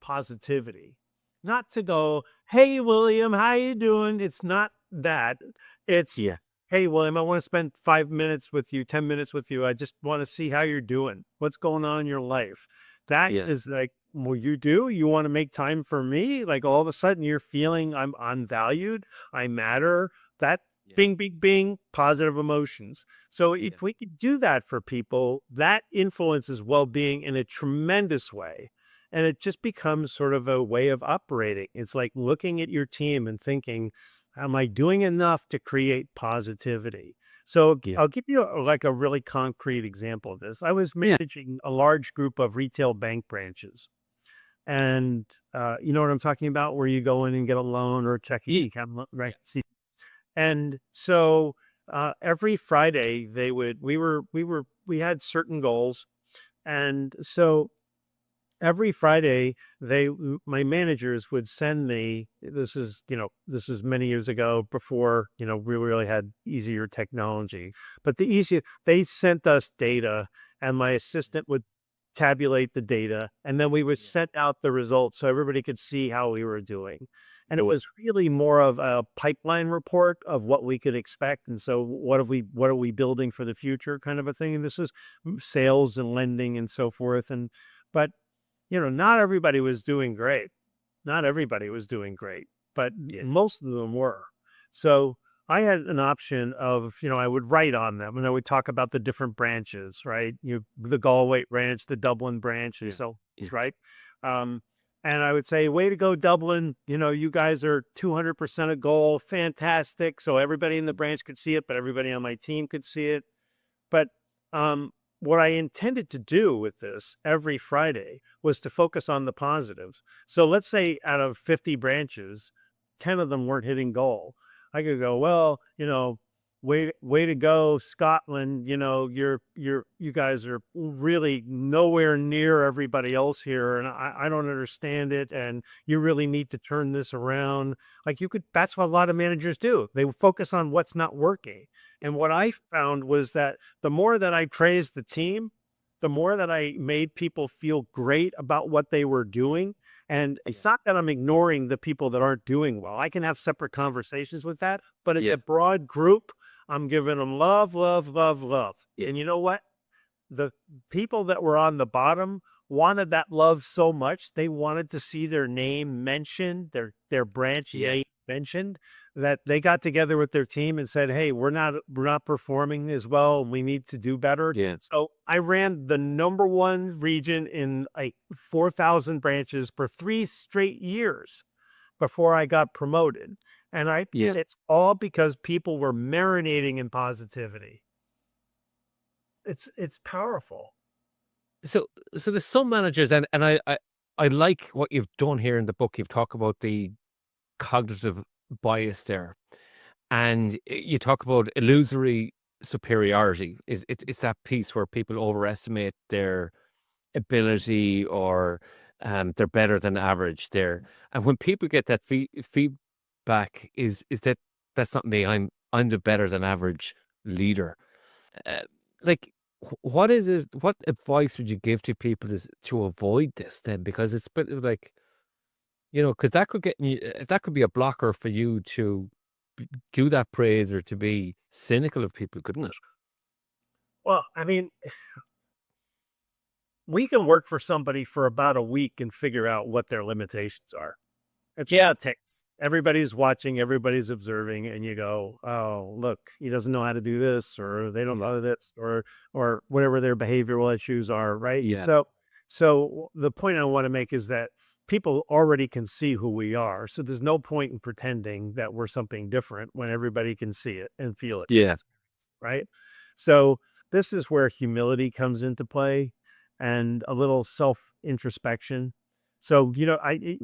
positivity. Not to go, "Hey, William, how you doing?" It's not that. It's, Yeah. "Hey, William, I want to spend 5 minutes with you, 10 minutes with you. I just want to see how you're doing. What's going on in your life?" That Yeah. is like, well, you do? You want to make time for me? Like all of a sudden you're feeling I'm unvalued, I matter. That Yeah. bing, bing, bing, positive emotions. So Yeah. if we could do that for people, that influences well-being in a tremendous way. And it just becomes sort of a way of operating. It's like looking at your team and thinking, am I doing enough to create positivity? So Yeah. I'll give you like a really concrete example of this. I was Yeah. managing a large group of retail bank branches. And you know what I'm talking about, where you go in and get a loan or a checking Yeah. account, Yeah. right? See, and so every Friday they would we had certain goals, and so every Friday my managers would send me, this is, this is many years ago before, we really had easier technology, but they sent us data, and my assistant would tabulate the data, and then we would Yeah. send out the results so everybody could see how we were doing. And it Yeah. was really more of a pipeline report of what we could expect. And so what are we building for the future kind of a thing. And this is sales and lending and so forth. And but not everybody was doing great. Not everybody was doing great, but Yeah. most of them were. So I had an option of, I would write on them and I would talk about the different branches, right? The Galway branch, the Dublin branch, and Yeah. so, Yeah. right? Um, and I would say, way to go, Dublin. You guys are 200% a goal. Fantastic. So everybody in the branch could see it, but everybody on my team could see it. But what I intended to do with this every Friday was to focus on the positives. So let's say out of 50 branches, 10 of them weren't hitting goal. I could go, well, way to go, Scotland. You guys are really nowhere near everybody else here, and I don't understand it. And you really need to turn this around. Like that's what a lot of managers do. They focus on what's not working. And what I found was that the more that I praised the team, the more that I made people feel great about what they were doing. And Yeah. it's not that I'm ignoring the people that aren't doing well. I can have separate conversations with that. But as Yeah. a broad group, I'm giving them love, love, love, love. Yeah. And you know what? The people that were on the bottom wanted that love so much, they wanted to see their name mentioned, their branch Yeah. name mentioned, that they got together with their team and said, "Hey, we're not performing as well, and we need to do better." Yeah. So I ran the number one region in like 4,000 branches for 3 straight years before I got promoted. And Yeah. it's all because people were marinating in positivity. It's powerful. So there's some managers, and I like what you've done here in the book. You've talked about the cognitive bias there, and you talk about illusory superiority. It's that piece where people overestimate their ability, or they're better than average there. And when people get that feedback, is that that's not me. I'm the better than average leader. Uh, like, what is it? What advice would you give to people to avoid this then? Because it's bit of like, because that could that could be a blocker for you to do that praise, or to be cynical of people, couldn't it? Well, I mean, we can work for somebody for about a week and figure out what their limitations are. It's Yeah. all it takes. Everybody's watching, everybody's observing, and you go, "Oh, look, he doesn't know how to do this, or they don't Yeah. know this, or whatever their behavioral issues are," right? Yeah. So the point I want to make is that people already can see who we are. So there's no point in pretending that we're something different when everybody can see it and feel it, Yeah. right? So this is where humility comes into play, and a little self introspection. So,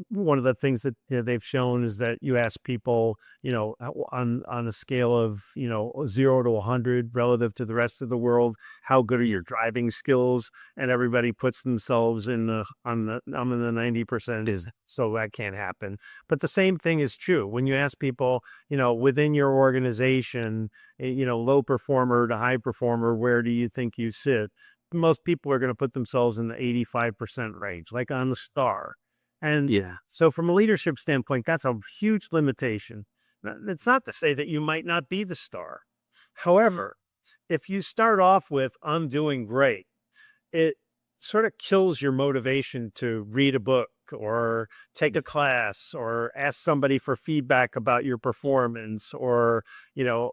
one of the things that they've shown is that you ask people, on a scale of, 0 to 100 relative to the rest of the world, how good are your driving skills? And everybody puts themselves I'm in the 90%, is so that can't happen. But the same thing is true when you ask people, within your organization, low performer to high performer, where do you think you sit? most people are going to put themselves in the 85% range, like on the star. And Yeah. so from a leadership standpoint, that's a huge limitation. It's not to say that you might not be the star. However, if you start off with, I'm doing great, it sort of kills your motivation to read a book or take a class or ask somebody for feedback about your performance, or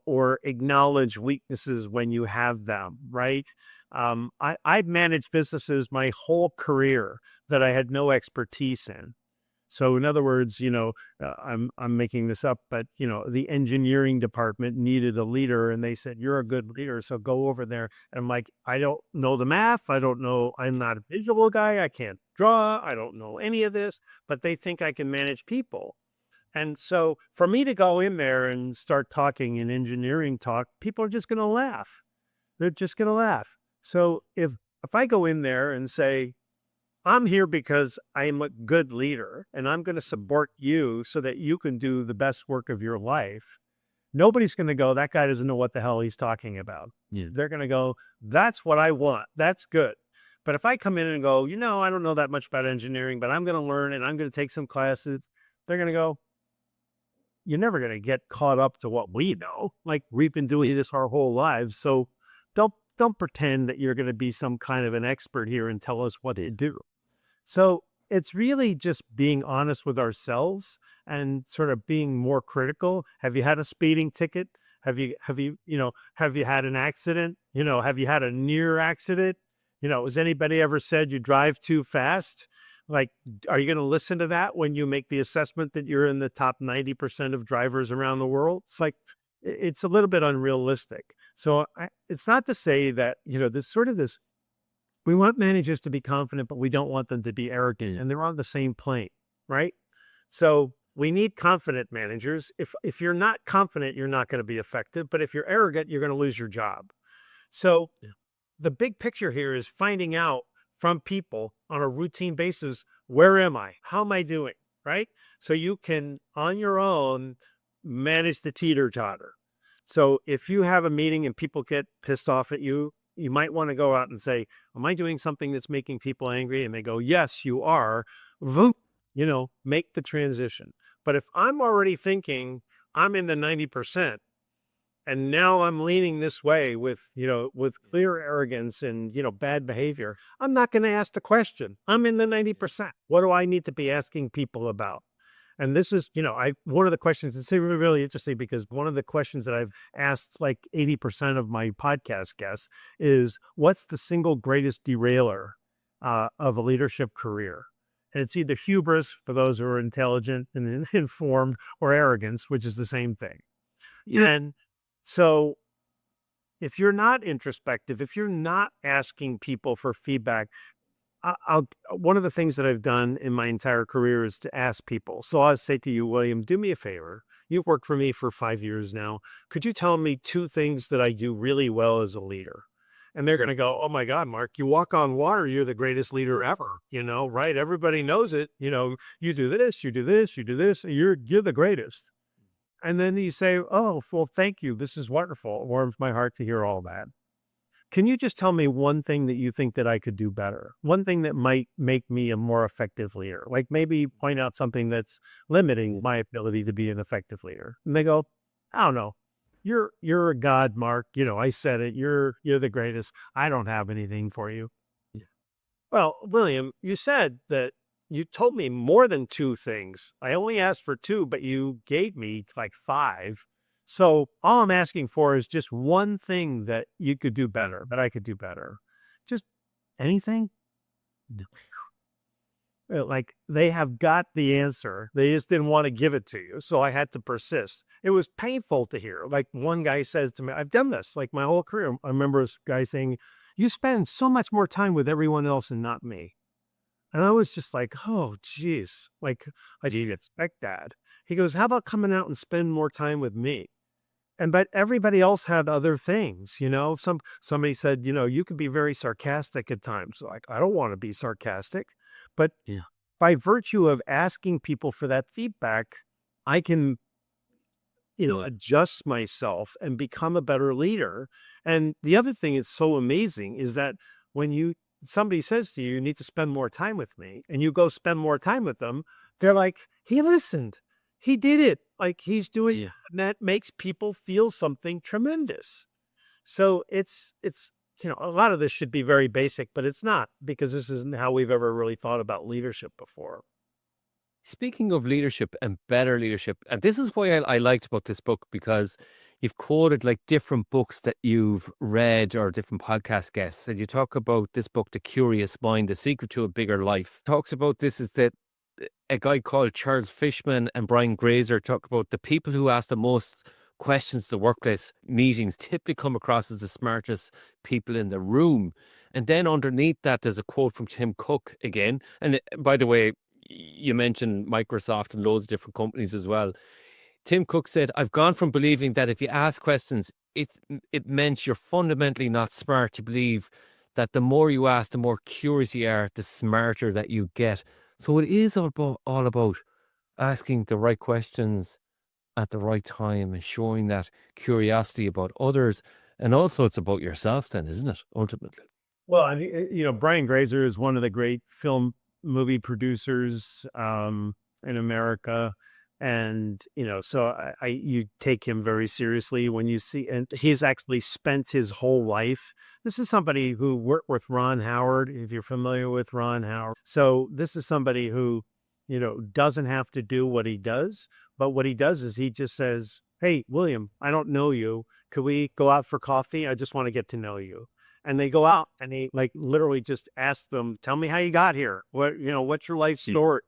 or acknowledge weaknesses when you have them, right? I've managed businesses my whole career that I had no expertise in. So in other words, I'm making this up, but the engineering department needed a leader, and they said, "You're a good leader, so go over there." And I'm like, I don't know the math. I don't know. I'm not a visual guy. I can't draw. I don't know any of this, but they think I can manage people. And so for me to go in there and start talking in engineering talk, people are just going to laugh. They're just going to laugh. So if I go in there and say, I'm here because I'm a good leader and I'm going to support you so that you can do the best work of your life, nobody's going to go, that guy doesn't know what the hell he's talking about. Yeah. They're going to go, that's what I want. That's good. But if I come in and go, I don't know that much about engineering, but I'm going to learn and I'm going to take some classes, they're going to go, you're never going to get caught up to what we know. Like, we've been doing this our whole lives. So don't pretend that you're going to be some kind of an expert here and tell us what to do. So it's really just being honest with ourselves and sort of being more critical. Have you had a speeding ticket? Have you had an accident? Have you had a near accident? Has anybody ever said you drive too fast? Like, are you going to listen to that when you make the assessment that you're in the top 90% of drivers around the world? It's like, it's a little bit unrealistic. So it's not to say that, this we want managers to be confident, but we don't want them to be arrogant, and they're on the same plane, right? So we need confident managers. If you're not confident, you're not going to be effective. But if you're arrogant, you're going to lose your job. So the big picture here is finding out from people on a routine basis, where am I? How am I doing? Right? So you can, on your own, manage the teeter-totter. So if you have a meeting and people get pissed off at you, you might want to go out and say, am I doing something that's making people angry? And they go, yes, you are. Voop, make the transition. But if I'm already thinking I'm in the 90%, and now I'm leaning this way with clear arrogance and, bad behavior, I'm not going to ask the question. I'm in the 90%. What do I need to be asking people about? And this is, one of the questions, it's really interesting because one of the questions that I've asked like 80% of my podcast guests is, what's the single greatest derailer of a leadership career? And it's either hubris for those who are intelligent and informed, or arrogance, which is the same thing. Yeah. And so if you're not introspective, if you're not asking people for feedback, one of the things that I've done in my entire career is to ask people. So I'll say to you, William, do me a favor. You've worked for me for 5 years now. Could you tell me 2 things that I do really well as a leader? And they're going to go, oh my God, Mark, you walk on water. You're the greatest leader ever, right? Everybody knows it. You do this, you do this, you do this. You're the greatest. And then you say, oh, well, thank you. This is wonderful. It warms my heart to hear all that. Can you just tell me one thing that you think that I could do better? One thing that might make me a more effective leader? Like, maybe point out something that's limiting my ability to be an effective leader. And they go, I don't know. You're a god, Mark. I said it. You're the greatest. I don't have anything for you. Yeah. Well, William, you said that you told me more than 2 things. I only asked for 2, but you gave me like 5. So all I'm asking for is just one thing that you could do better, that I could do better. Just anything. Like, they have got the answer. They just didn't want to give it to you. So I had to persist. It was painful to hear. Like, one guy says to me, I've done this like my whole career. I remember this guy saying, you spend so much more time with everyone else and not me. And I was just like, oh, geez, like, I didn't expect that. He goes, how about coming out and spend more time with me? But everybody else had other things, somebody said, you can be very sarcastic at times. Like, I don't want to be sarcastic, but by virtue of asking people for that feedback, I can, adjust myself and become a better leader. And the other thing that's so amazing is that when somebody says to you, you need to spend more time with me, and you go spend more time with them, they're like, he listened. He did it. Like he's doing, Yeah. and that makes people feel something tremendous. So it's a lot of this should be very basic, but it's not, because this isn't how we've ever really thought about leadership before. Speaking of leadership and better leadership, and this is why I liked about this book, because you've quoted like different books that you've read or different podcast guests, and you talk about this book, The Curious Mind, The Secret to a Bigger Life. Talks about this is that a guy called Charles Fishman and Brian Grazer talk about the people who ask the most questions to workplace meetings typically come across as the smartest people in the room. And then underneath that, there's a quote from Tim Cook again. And by the way, you mentioned Microsoft and loads of different companies as well. Tim Cook said, I've gone from believing that if you ask questions, it meant you're fundamentally not smart, to believe that the more you ask, the more curious you are, the smarter that you get. So it is all about asking the right questions at the right time and showing that curiosity about others. And also it's about yourself then, isn't it? Ultimately. Well, I mean, Brian Grazer is one of the great movie producers in America. And, so you take him very seriously when you see, and he's actually spent his whole life. This is somebody who worked with Ron Howard, if you're familiar with Ron Howard. So this is somebody who, doesn't have to do what he does, but what he does is he just says, hey, William, I don't know you. Could we go out for coffee? I just want to get to know you. And they go out and he like literally just asks them, tell me how you got here. What's your life story?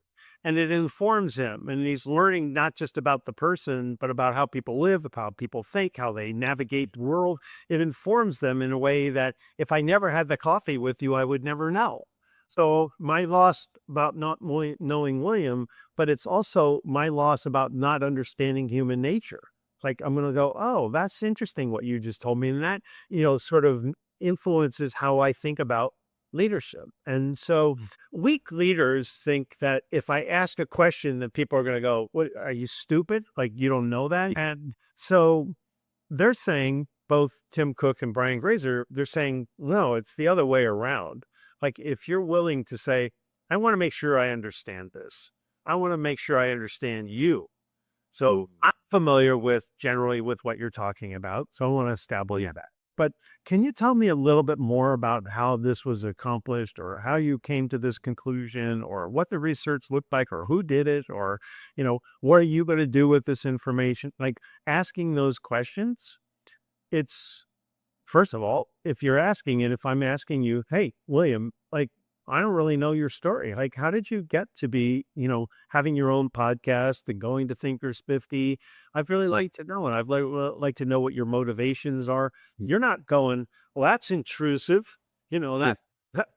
And it informs him. And he's learning not just about the person, but about how people live, about how people think, how they navigate the world. It informs them in a way that if I never had the coffee with you, I would never know. So my loss about not knowing William, but it's also my loss about not understanding human nature. Like I'm going to go, oh, that's interesting what you just told me. And that, sort of influences how I think about leadership. And so weak leaders think that if I ask a question, that people are going to go, what, are you stupid? Like, you don't know that? And so they're saying, both Tim Cook and Brian Grazer, they're saying, no, it's the other way around. Like, if you're willing to say, I want to make sure I understand this, I want to make sure I understand you. So I'm familiar generally with what you're talking about. So I want to establish that. But can you tell me a little bit more about how this was accomplished, or how you came to this conclusion, or what the research looked like, or who did it, or, what are you going to do with this information? Like asking those questions, it's, first of all, if you're asking it, if I'm asking you, hey, William, like, I don't really know your story. Like, how did you get to be, having your own podcast and going to Thinkers 50? I'd really like to know. And I'd like to know what your motivations are. You're not going, well, that's intrusive,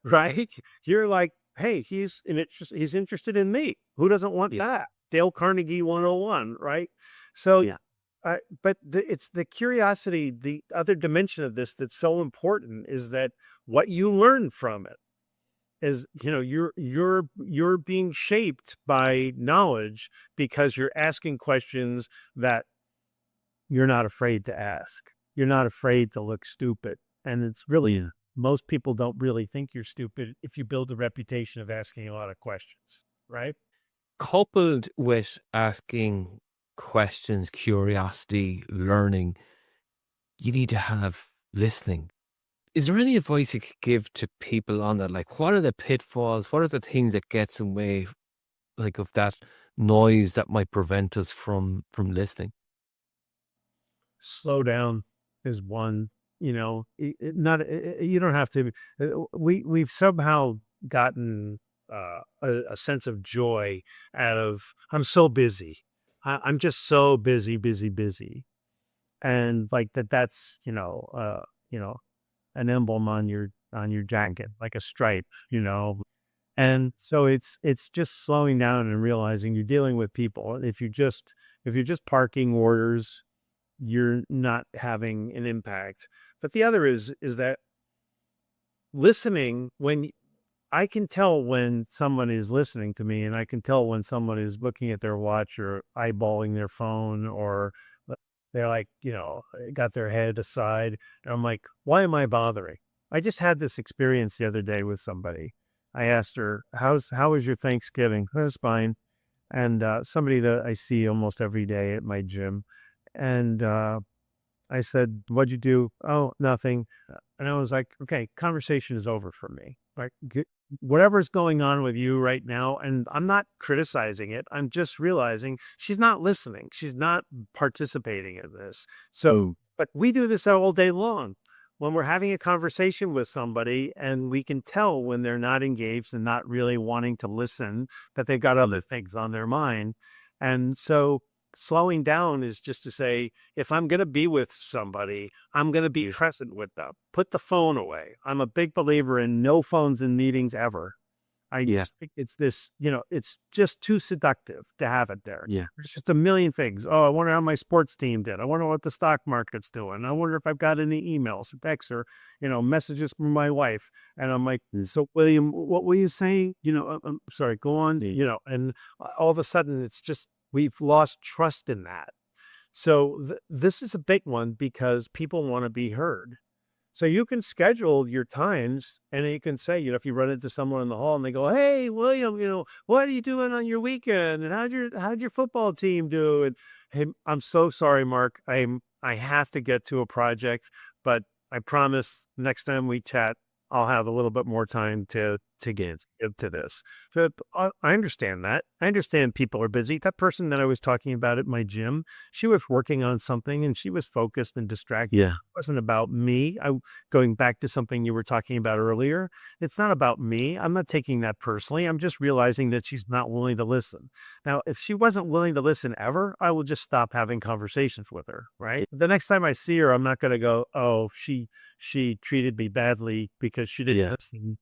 right? You're like, hey, he's interested in me. Who doesn't want that? Dale Carnegie 101, right? So, but it's the curiosity, the other dimension of this that's so important, is that what you learn from it is, you're being shaped by knowledge because you're asking questions that you're not afraid to ask. You're not afraid to look stupid. And it's really, most people don't really think you're stupid if you build a reputation of asking a lot of questions, right? Coupled with asking questions, curiosity, learning, you need to have listening. Is there any advice you could give to people on that? Like, what are the pitfalls? What are the things that gets in the way, like, of that noise that might prevent us from listening? Slow down is one. Not you don't have to. We've somehow gotten a sense of joy out of, I'm so busy. I'm just so busy, busy, busy, and like that's an emblem on your jacket, like a stripe. And so it's just slowing down and realizing you're dealing with people. If you're just parking orders, you're not having an impact. But the other is that listening, when I can tell when someone is listening to me, and I can tell when someone is looking at their watch or eyeballing their phone, or they're like, got their head aside. And I'm like, why am I bothering? I just had this experience the other day with somebody. I asked her, how was your Thanksgiving? It was fine. And somebody that I see almost every day at my gym. And I said, what'd you do? Oh, nothing. And I was like, okay, conversation is over for me. Like, whatever's going on with you right now, and I'm not criticizing it. I'm just realizing she's not listening. She's not participating in this. So, but we do this all day long. When we're having a conversation with somebody and we can tell when they're not engaged and not really wanting to listen, that they've got other things on their mind. And so slowing down is just to say, if I'm going to be with somebody, I'm going to be present with them. Put the phone away. I'm a big believer in no phones in meetings ever. I just think it's this, it's just too seductive to have it there. Yeah. There's just a million things. Oh, I wonder how my sports team did. I wonder what the stock market's doing. I wonder if I've got any emails or texts or, messages from my wife. And I'm like, so William, what were you saying? I'm sorry, go on, and all of a sudden it's just, we've lost trust in that. So this is a big one because people want to be heard. So you can schedule your times and you can say, if you run into someone in the hall and they go, hey, William, what are you doing on your weekend? And how'd your football team do? And hey, I'm so sorry, Mark. I have to get to a project, but I promise next time we chat, I'll have a little bit more time to give to this. So I understand that. I understand people are busy. That person that I was talking about at my gym, she was working on something and she was focused and distracted. Yeah. It wasn't about me. Going back to something you were talking about earlier, it's not about me. I'm not taking that personally. I'm just realizing that she's not willing to listen. Now, if she wasn't willing to listen ever, I will just stop having conversations with her, right? The next time I see her, I'm not going to go, oh, she treated me badly because she didn't listen.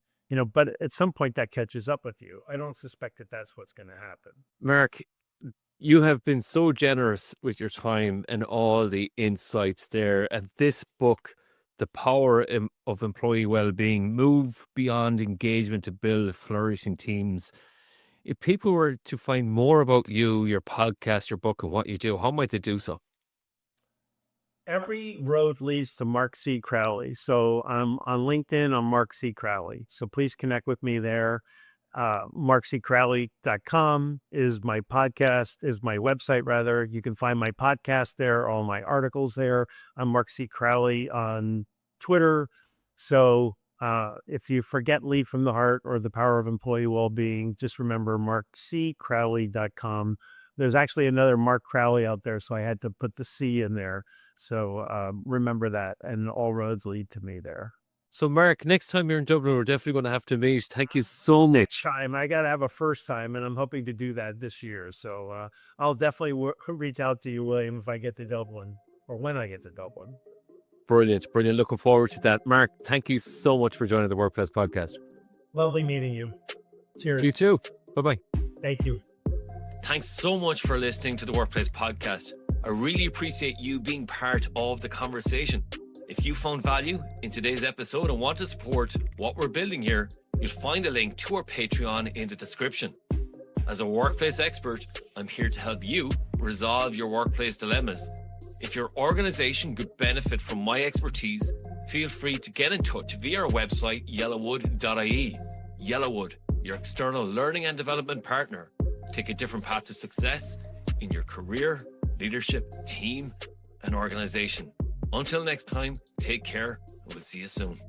But at some point that catches up with you. I don't suspect that that's what's going to happen. Mark, you have been so generous with your time and all the insights there. And this book, The Power of Employee Wellbeing, Move Beyond Engagement to Build Flourishing Teams. If people were to find more about you, your podcast, your book, and what you do, how might they do so? Every road leads to Mark C. Crowley. So I'm on LinkedIn. I'm Mark C. Crowley. So please connect with me there. MarkCCrowley.com is my podcast, is my website rather. You can find my podcast there, all my articles there. I'm Mark C. Crowley on Twitter. So if you forget Lead from the Heart or The Power of Employee Wellbeing, just remember MarkCCrowley.com. There's actually another Mark Crowley out there, so I had to put the C in there. So remember that, and all roads lead to me there. So, Mark, next time you're in Dublin, we're definitely going to have to meet. Thank you so much. I got to have a first time, and I'm hoping to do that this year. So I'll definitely reach out to you, William, if I get to Dublin, or when I get to Dublin. Brilliant. Looking forward to that. Mark, thank you so much for joining the Workplace Podcast. Lovely meeting you. Cheers. You too. Bye-bye. Thank you. Thanks so much for listening to the Workplace Podcast. I really appreciate you being part of the conversation. If you found value in today's episode and want to support what we're building here, you'll find a link to our Patreon in the description. As a workplace expert, I'm here to help you resolve your workplace dilemmas. If your organization could benefit from my expertise, feel free to get in touch via our website, yellowwood.ie. Yellowwood, your external learning and development partner. Take a different path to success in your career, leadership, team, and organization. Until next time, take care, and we'll see you soon.